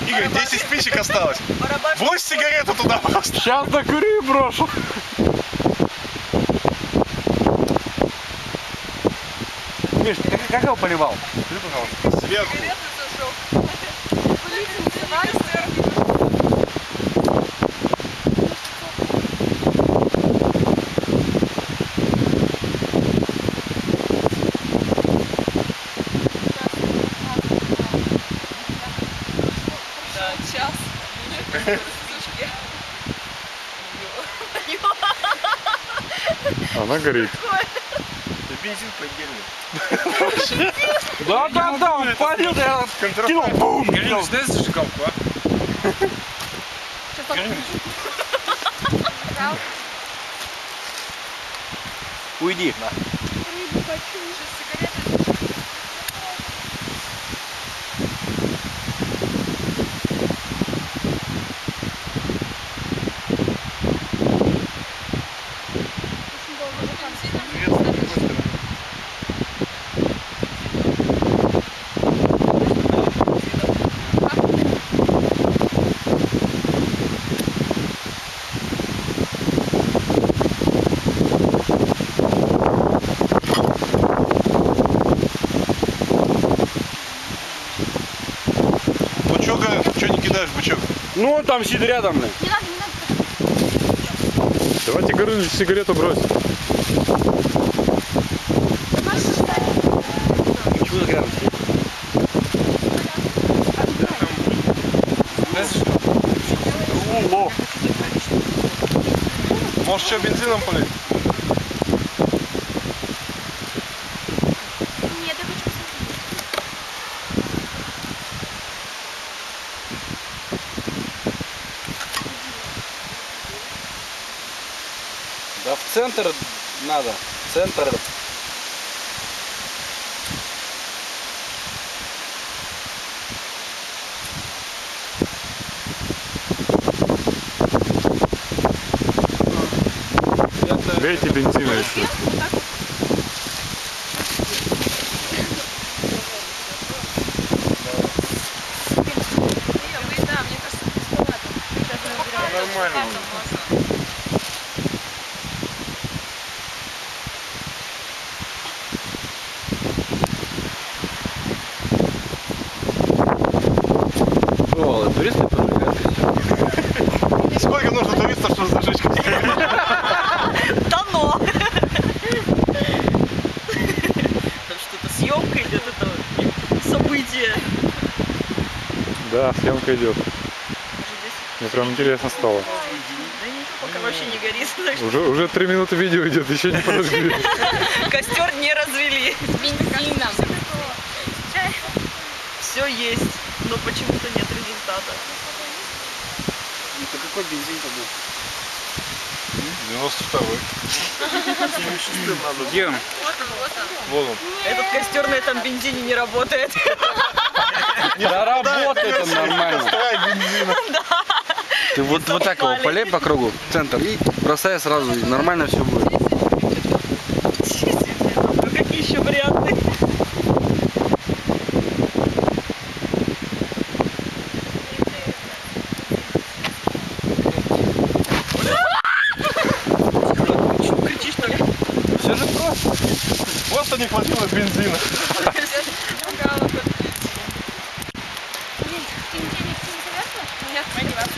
Игорь, 10 спичек осталось. Брось сигарету туда просто. Сейчас докурю и брошу. Миш, ты как его поливал? Скажи, пожалуйста. Сверху. Она горит. Бензин поддельный. Да, он палил, я кинул, бум! Горел, дай зажигалку, а? Уйди. Рыбу хочу. Что не кидаешь, бычок? Ну, он там сидит рядом, блин. Не надо, не надо. Давайте, Горыныч, сигарету брось. Почему так рядом сидит? О. Может, что, бензином полить? Нет, я хочу. Да в центр надо. Центр. Лейте бензина еще. Нормально. О, туристы поджигают костер. Сколько нужно туристов, чтобы зажечь костер? Да но! Там что-то съемка идет этого события. Да, съемка идет. Мне прям интересно стало. Да ничего, пока вообще не горит. Так что Уже 3 минуты видео идет, еще не подожгли. костер не развели. Бензином. Все есть, но почему-то нет результата. Это какой бензин-то был? 92-й. 76-м надо. Где он? Вон он. Этот костер на этом бензине не работает. Да работает он нормально. Костра и бензина. Ты вот так его полей по кругу, в центр, и бросай сразу, и нормально все будет. Ну какие еще варианты? Чего кричишь-то? Все же просто. Просто не хватило бензина. Нет, ты не советуешь? Нет, не вас.